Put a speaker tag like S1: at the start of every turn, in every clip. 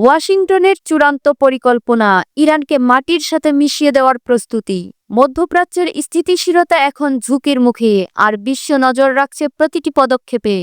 S1: ওয়াশিংটনের চূড়ান্ত পরিকল্পনা, ইরানকে মাটির সাথে মিশিয়ে দেওয়ার প্রস্তুতি। মধ্যপ্রাচ্যের স্থিতিশীলতা এখন ঝুঁকির মুখে, আর বিশ্ব নজর রাখছে প্রতিটি পদক্ষেপে।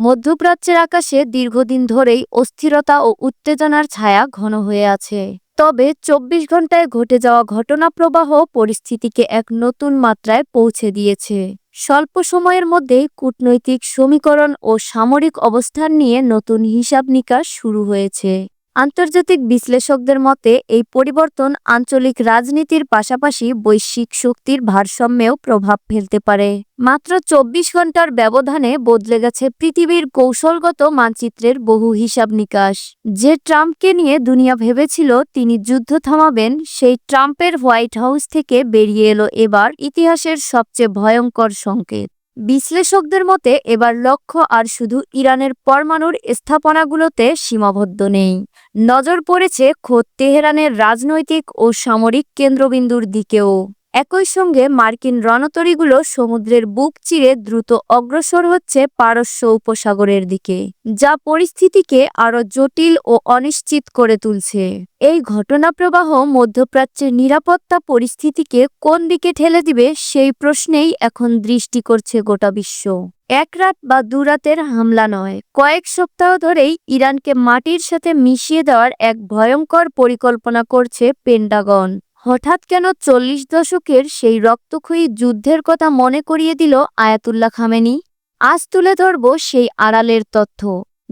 S1: মধ্যপ্রাচ্যের আকাশে দীর্ঘদিন ধরেই অস্থিরতা ও উত্তেজনার ছায়া ঘন হয়ে আছে। তবে ২৪ ঘন্টায় ঘটে যাওয়া ঘটনাপ্রবাহ পরিস্থিতিকে এক নতুন মাত্রায় পৌঁছে দিয়েছে। স্বল্প সময়ের মধ্যেই কূটনৈতিক সমীকরণ ও সামরিক অবস্থান নিয়ে নতুন হিসাব নিকাশ শুরু হয়েছে। আন্তর্জাতিক বিশ্লেষকদের মতে এই পরিবর্তন আঞ্চলিক রাজনীতির পাশাপাশি বৈশ্বিক শক্তির ভারসাম্যেও প্রভাব ফেলতে পারে। মাত্র ২৪ ঘন্টার ব্যবধানে বদলে গেছে পৃথিবীর কৌশলগত মানচিত্রের বহু হিসাব নিকাশ। যে ট্রাম্পকে নিয়ে দুনিয়া ভেবেছিল তিনি যুদ্ধ থামাবেন, সেই ট্রাম্পের হোয়াইট হাউস থেকে বেরিয়ে এলো এবার ইতিহাসের সবচেয়ে ভয়ঙ্কর সংকেত। বিশ্লেষকদের মতে এবার লক্ষ্য আর শুধু ইরানের পরমাণুর স্থাপনাগুলোতে সীমাবদ্ধ নেই। নজর পড়েছে খোদ তেহরানের রাজনৈতিক ও সামরিক কেন্দ্রবিন্দুর দিকেও। একই সঙ্গে মার্কিন রণতরীগুলো সমুদ্রের বুক চিরে দ্রুত অগ্রসর হচ্ছে পারস্য উপসাগরের দিকে, যা পরিস্থিতিকে আরও জটিল ও অনিশ্চিত করে তুলছে। এই ঘটনাপ্রবাহ মধ্যপ্রাচ্যের নিরাপত্তা পরিস্থিতিকে কোন দিকে ঠেলে দিবে সেই প্রশ্নেই এখন দৃষ্টি করছে গোটা বিশ্ব। এক রাত বা দুরাতের হামলা নয়, কয়েক সপ্তাহ ধরেই ইরানকে মাটির সাথে মিশিয়ে দেওয়ার এক ভয়ঙ্কর পরিকল্পনা করছে পেন্টাগন। হঠাৎ কেন ৪০ দশকের সেই রক্তক্ষয়ী যুদ্ধের কথা মনে করিয়ে দিল আয়াতুল্লাহ খামেনি? আজ তুলে ধরব সেই আড়ালের তথ্য,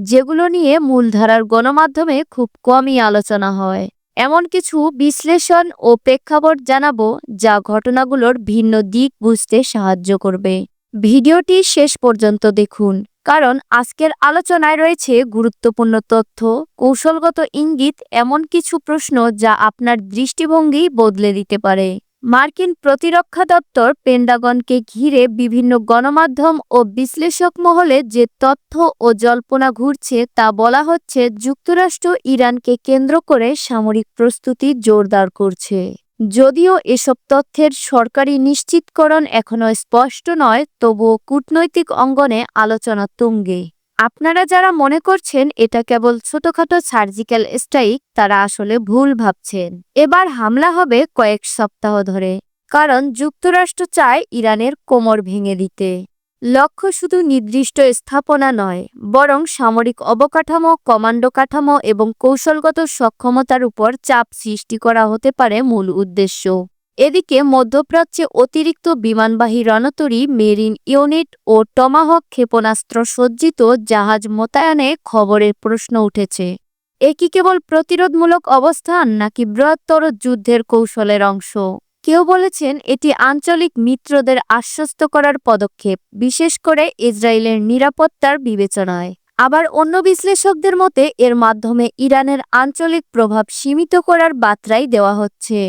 S1: যেগুলো নিয়ে মূলধারার গণমাধ্যমে খুব কমই আলোচনা হয়। এমন কিছু বিশ্লেষণ ও প্রেক্ষাপট জানাবো যা ঘটনাগুলোর ভিন্ন দিক বুঝতে সাহায্য করবে। ভিডিওটি শেষ পর্যন্ত দেখুন, কারণ আজকের আলোচনায় রয়েছে গুরুত্বপূর্ণ তথ্য, কৌশলগত ইঙ্গিত, এমন কিছু প্রশ্ন যা আপনার দৃষ্টিভঙ্গি বদলে দিতে পারে। মার্কিন প্রতিরক্ষা দপ্তর পেন্টাগনকে ঘিরে বিভিন্ন গণমাধ্যম ও বিশ্লেষক মহলে যে তথ্য ও জল্পনা ঘুরছে তা বলা হচ্ছে যুক্তরাষ্ট্র ইরানকে কেন্দ্র করে সামরিক প্রস্তুতি জোরদার করছে। যদিও এসব তথ্যের সরকারি নিশ্চিতকরণ এখনও স্পষ্ট নয়, তবুও কূটনৈতিক অঙ্গনে আলোচনা তুঙ্গে। আপনারা যারা মনে করছেন এটা কেবল ছোটখাটো সার্জিক্যাল স্ট্রাইক, তারা আসলে ভুল ভাবছেন। এবার হামলা হবে কয়েক সপ্তাহ ধরে, কারণ যুক্তরাষ্ট্র চায় ইরানের কোমর ভেঙে দিতে। লক্ষ্য শুধু নির্দিষ্ট স্থাপনা নয়, বরং সামরিক অবকাঠামো, কমান্ডো কাঠামো এবং কৌশলগত সক্ষমতার উপর চাপ সৃষ্টি করা হতে পারে মূল উদ্দেশ্য। এদিকে মধ্যপ্রাচ্যে অতিরিক্ত বিমানবাহী রণতরী, মেরিন ইউনিট ও টমাহক ক্ষেপণাস্ত্র সজ্জিত জাহাজ মোতায়েনে খবরের প্রশ্ন উঠেছে। এ কি কেবল প্রতিরোধমূলক অবস্থান, নাকি বৃহত্তর যুদ্ধের কৌশলের অংশ? কেউ বলেছেন এটি আঞ্চলিক মিত্রদের আশ্বস্ত করার পদক্ষেপ, বিশেষ করে ইসরায়েলের নিরাপত্তার বিবেচনায়। আবার অন্য বিশ্লেষকদের মতে এর মাধ্যমে ইরানের আঞ্চলিক প্রভাব সীমিত করার বার্তাই দেওয়া হচ্ছে।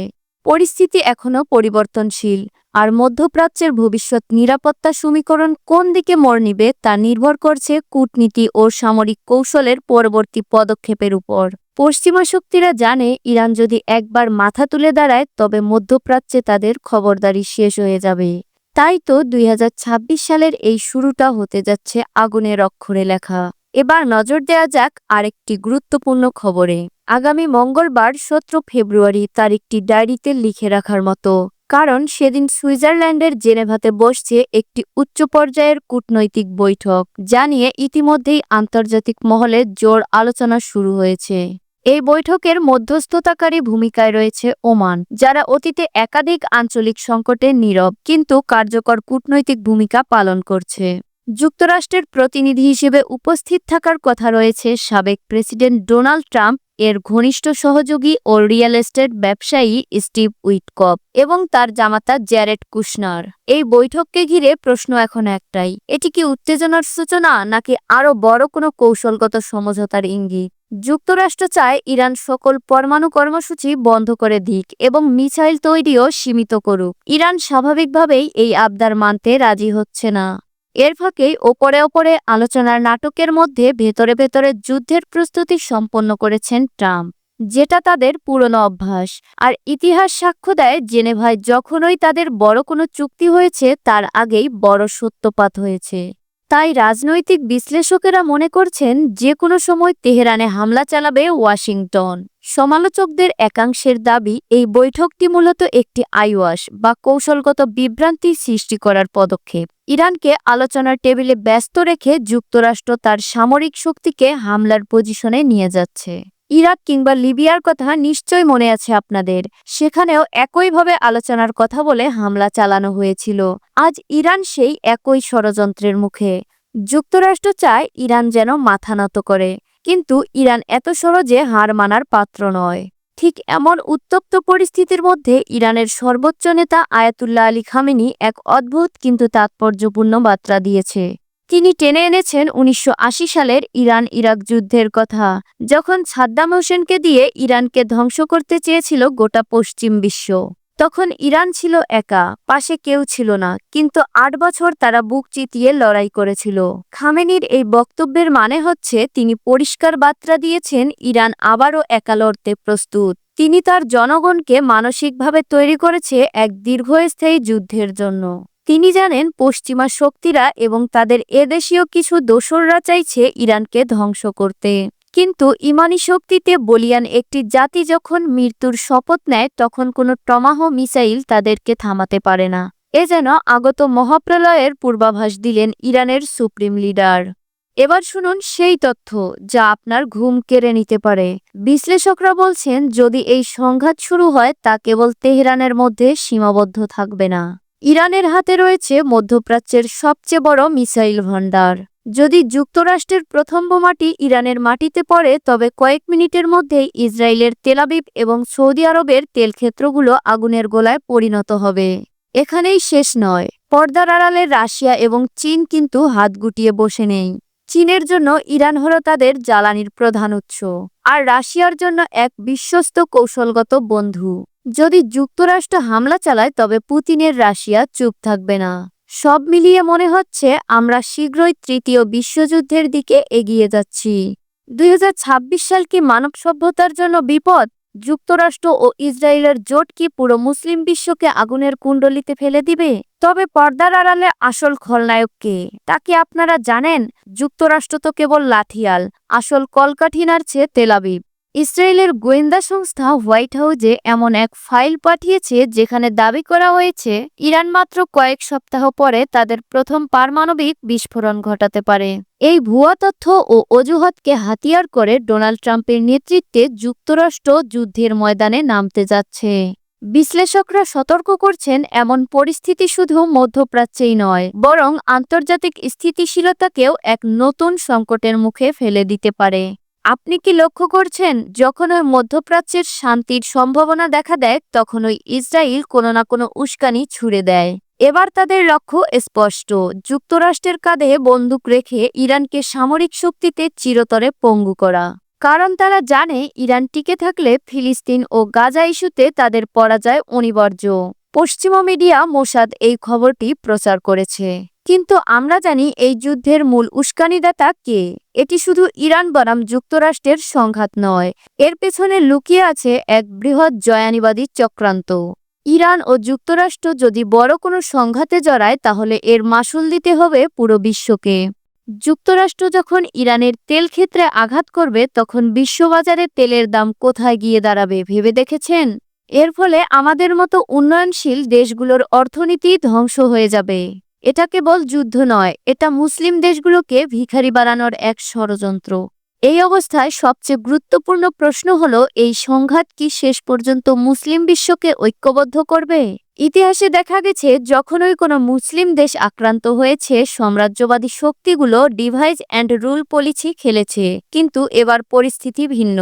S1: পরিস্থিতি এখনও পরিবর্তনশীল, আর মধ্যপ্রাচ্যের ভবিষ্যৎ নিরাপত্তা সমীকরণ কোন দিকে মোড় নিবে তা নির্ভর করছে কূটনীতি ও সামরিক কৌশলের পরবর্তী পদক্ষেপের উপর। পশ্চিমা শক্তিরা জানে ইরান যদি একবার মাথা তুলে দাঁড়ায় তবে মধ্যপ্রাচ্যে তাদের খবরদারি শেষ হয়ে যাবে। তাই তো ২০২৬ সালের এই শুরুটা হতে যাচ্ছে আগুনের অক্ষরে লেখা। এবার নজর দেওয়া যাক আরেকটি গুরুত্বপূর্ণ খবরে। আগামী মঙ্গলবার ১৭ ফেব্রুয়ারি তারিখটি ডায়েরিতে লিখে রাখার মতো, কারণ সেদিন সুইজারল্যান্ডের জেনেভাতে বসছে একটি উচ্চ পর্যায়ের কূটনৈতিক বৈঠক, যা নিয়ে ইতিমধ্যেই আন্তর্জাতিক মহলে জোর আলোচনা শুরু হয়েছে। এই বৈঠকের মধ্যস্থতাকারী ভূমিকায় রয়েছে ওমান, যারা অতীতে একাধিক আঞ্চলিক সংকটে নীরব কিন্তু কার্যকর কূটনৈতিক ভূমিকা পালন করছে। যুক্তরাষ্ট্রের প্রতিনিধি হিসেবে উপস্থিত থাকার কথা রয়েছে সাবেক প্রেসিডেন্ট ডোনাল্ড ট্রাম্প, এর ঘনিষ্ঠ সহযোগী ও রিয়েল এস্টেট ব্যবসায়ী স্টিভ উইটকফ এবং তার জামাতা জ্যারেড কুশনার। এই বৈঠককে ঘিরে প্রশ্ন এখন একটাই, এটি কি উত্তেজনার সূচনা, নাকি আরও বড় কোনো কৌশলগত সমঝোতার ইঙ্গিত? যুক্তরাষ্ট্র চায় ইরান সকল পরমাণু কর্মসূচি বন্ধ করে দিক এবং মিসাইল তৈরিও সীমিত করুক। ইরান স্বাভাবিকভাবেই এই আবদার মানতে রাজি হচ্ছে না। এর ফাঁকেই ওপরে আলোচনার নাটকের মধ্যে ভেতরে ভেতরে যুদ্ধের প্রস্তুতি সম্পন্ন করেছেন ট্রাম্প, যেটা তাদের পুরনো অভ্যাস। আর ইতিহাস সাক্ষ্য দেয় জেনেভায় যখনই তাদের বড় কোনো চুক্তি হয়েছে তার আগেই বড় সত্যপাত হয়েছে। তাই রাজনৈতিক বিশ্লেষকেরা মনে করছেন যে কোনো সময় তেহরানে হামলা চালাবে ওয়াশিংটন। সমালোচকদের একাংশের দাবি, এই বৈঠকটি মূলত একটি আইওয়াশ বা কৌশলগত বিভ্রান্তি সৃষ্টি করার পদক্ষেপ। ইরানকে আলোচনার টেবিলে ব্যস্ত রেখে যুক্তরাষ্ট্র তার সামরিক শক্তিকে হামলার পজিশনে নিয়ে যাচ্ছে। ইরাক কিংবা লিবিয়ার কথা নিশ্চয় মনে আছে আপনাদের, সেখানেও একইভাবে আলোচনার কথা বলে হামলা চালানো হয়েছিল। আজ ইরান সেই একই ষড়যন্ত্রের মুখে। যুক্তরাষ্ট্র চায় ইরান যেন মাথা নত করে, কিন্তু ইরান এত সহজে হার মানার পাত্র নয়। ঠিক এমন উত্তপ্ত পরিস্থিতির মধ্যে ইরানের সর্বোচ্চ নেতা আয়াতুল্লাহ আলী খামেনি এক অদ্ভুত কিন্তু তাৎপর্যপূর্ণ বার্তা দিয়েছে। তিনি টেনে এনেছেন ১৯৮০ সালের ইরান ইরাক যুদ্ধের কথা, যখন সাদ্দাম হোসেনকে দিয়ে ইরানকে ধ্বংস করতে চেয়েছিল গোটা পশ্চিম বিশ্ব। তখন ইরান ছিল একা, পাশে কেউ ছিল না, কিন্তু ৮ বছর তারা বুক চিতিয়ে লড়াই করেছিল। খামেনির এই বক্তব্যের মানে হচ্ছে তিনি পরিষ্কার বার্তা দিয়েছেন ইরান আবারও একা লড়তে প্রস্তুত। তিনি তার জনগণকে মানসিকভাবে তৈরি করেছে এক দীর্ঘস্থায়ী যুদ্ধের জন্য। তিনি জানেন পশ্চিমা শক্তিরা এবং তাদের এদেশীয় কিছু দোসররা চাইছে ইরানকে ধ্বংস করতে, কিন্তু ইমানি শক্তিতে বলিয়ান একটি জাতি যখন মৃত্যুর শপথ নেয় তখন কোনো টমাহ মিসাইল তাদেরকে থামাতে পারে না। এ যেন আগত মহাপ্রলয়ের পূর্বাভাস দিলেন ইরানের সুপ্রিম লিডার। এবার শুনুন সেই তথ্য যা আপনার ঘুম কেড়ে নিতে পারে। বিশ্লেষকরা বলছেন যদি এই সংঘাত শুরু হয় তা কেবল তেহরানের মধ্যে সীমাবদ্ধ থাকবে না। ইরানের হাতে রয়েছে মধ্যপ্রাচ্যের সবচেয়ে বড় মিসাইল ভান্ডার। যদি যুক্তরাষ্ট্রের প্রথম বোমাটি ইরানের মাটিতে পড়ে তবে কয়েক মিনিটের মধ্যেই ইসরায়েলের তেলাবিব এবং সৌদি আরবের তেলক্ষেত্রগুলো আগুনের গোলায় পরিণত হবে। এখানেই শেষ নয়, পর্দার আড়ালে রাশিয়া এবং চীন কিন্তু হাত গুটিয়ে বসে নেই। চীনের জন্য ইরান হলো তাদের জ্বালানির প্রধান উৎস, আর রাশিয়ার জন্য এক বিশ্বস্ত কৌশলগত বন্ধু। যদি যুক্তরাষ্ট্র হামলা চালায় তবে পুতিনের রাশিয়া চুপ থাকবে না। সব মিলিয়ে মনে হচ্ছে আমরা শীঘ্রই তৃতীয় বিশ্বযুদ্ধের দিকে এগিয়ে যাচ্ছি। ২০২৬ সাল কি মানব সভ্যতার জন্য বিপদ? যুক্তরাষ্ট্র ও ইসরায়েলের জোট কি পুরো মুসলিম বিশ্বকে আগুনের কুণ্ডলিতে ফেলে দিবে? তবে পর্দার আড়ালে আসল খলনায়ক কে তা কি আপনারা জানেন? যুক্তরাষ্ট্র তো কেবল লাঠিয়াল, আসল কলকাঠি নাড়ছে তেলাবিব। ইসরায়েলের গোয়েন্দা সংস্থা হোয়াইট হাউজে এমন এক ফাইল পাঠিয়েছে যেখানে দাবি করা হয়েছে ইরান মাত্র কয়েক সপ্তাহ পরে তাদের প্রথম পারমাণবিক বিস্ফোরণ ঘটাতে পারে। এই ভুয়া তথ্য ও অজুহাতকে হাতিয়ার করে ডোনাল্ড ট্রাম্পের নেতৃত্বে যুক্তরাষ্ট্র যুদ্ধের ময়দানে নামতে যাচ্ছে। বিশ্লেষকরা সতর্ক করছেন এমন পরিস্থিতি শুধু মধ্যপ্রাচ্যেই নয়, বরং আন্তর্জাতিক স্থিতিশীলতাকেও এক নতুন সংকটের মুখে ফেলে দিতে পারে। আপনি কি লক্ষ্য করছেন, যখন ওই মধ্যপ্রাচ্যের শান্তির সম্ভাবনা দেখা দেয় তখন ওই ইসরায়েল কোনো না কোনো উস্কানি ছুড়ে দেয়। এবার তাদের লক্ষ্য স্পষ্ট, যুক্তরাষ্ট্রের কাঁধে বন্দুক রেখে ইরানকে সামরিক শক্তিতে চিরতরে পঙ্গু করা। কারণ তারা জানে ইরান টিকে থাকলে ফিলিস্তিন ও গাজা ইস্যুতে তাদের পরাজয় অনিবার্য। পশ্চিমা মিডিয়া মোসাদ এই খবরটি প্রচার করেছে, কিন্তু আমরা জানি এই যুদ্ধের মূল উস্কানিদাতা কে। এটি শুধু ইরান বনাম যুক্তরাষ্ট্রের সংঘাত নয়, এর পেছনে লুকিয়ে আছে এক বৃহৎ জয়ানিবাদী চক্রান্ত। ইরান ও যুক্তরাষ্ট্র যদি বড় কোনো সংঘাতে জড়ায় তাহলে এর মাসুল দিতে হবে পুরো বিশ্বকে। যুক্তরাষ্ট্র যখন ইরানের তেল ক্ষেত্রে আঘাত করবে তখন বিশ্ববাজারে তেলের দাম কোথায় গিয়ে দাঁড়াবে ভেবে দেখেছেন? এর ফলে আমাদের মতো উন্নয়নশীল দেশগুলোর অর্থনীতি ধ্বংস হয়ে যাবে। এটা কেবল যুদ্ধ নয়, এটা মুসলিম দেশগুলোকে ভিখারি বানানোর এক ষড়যন্ত্র। এই অবস্থায় সবচেয়ে গুরুত্বপূর্ণ প্রশ্ন হলো, এই সংঘাত কি শেষ পর্যন্ত মুসলিম বিশ্বকে ঐক্যবদ্ধ করবে? ইতিহাসে দেখা গেছে যখনই কোনো মুসলিম দেশ আক্রান্ত হয়েছে সাম্রাজ্যবাদী শক্তিগুলো ডিভাইড অ্যান্ড রুল পলিসি খেলেছে, কিন্তু এবার পরিস্থিতি ভিন্ন।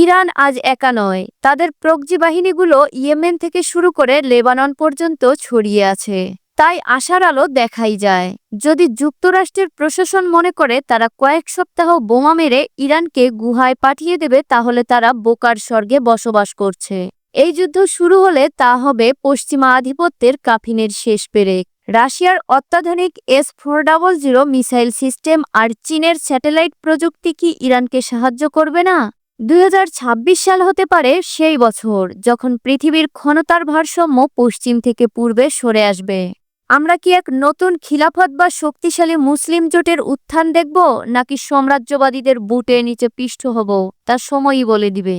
S1: ইরান আজ একা নয়, তাদের প্রক্সি বাহিনীগুলো ইয়েমেন থেকে শুরু করে লেবানন পর্যন্ত ছড়িয়ে আছে। তাই আশার আলো দেখাই যায়। যদি যুক্তরাষ্ট্রের প্রশাসন মনে করে তারা কয়েক সপ্তাহ বোমা মেরে ইরানকে গুহায় পাঠিয়ে দেবে তাহলে তারা বোকার স্বর্গে বসবাস করছে। এই যুদ্ধ শুরু হলে তা হবে পশ্চিমা আধিপত্যের কাফিনের শেষ পেরেক। রাশিয়ার অত্যাধুনিক S-400 মিসাইল সিস্টেম আর চীনের স্যাটেলাইট প্রযুক্তি কি ইরানকে সাহায্য করবে না? ২০২৬ সাল হতে পারে সেই বছর যখন পৃথিবীর ক্ষমতার ভারসাম্য পশ্চিম থেকে পূর্বে সরে আসবে। আমরা কি এক নতুন খিলাফত বা শক্তিশালী মুসলিম জোটের উত্থান দেখব, নাকি সাম্রাজ্যবাদীদের বুটের নিচে পিষ্ট হব, তা সময়ই বলে দিবে।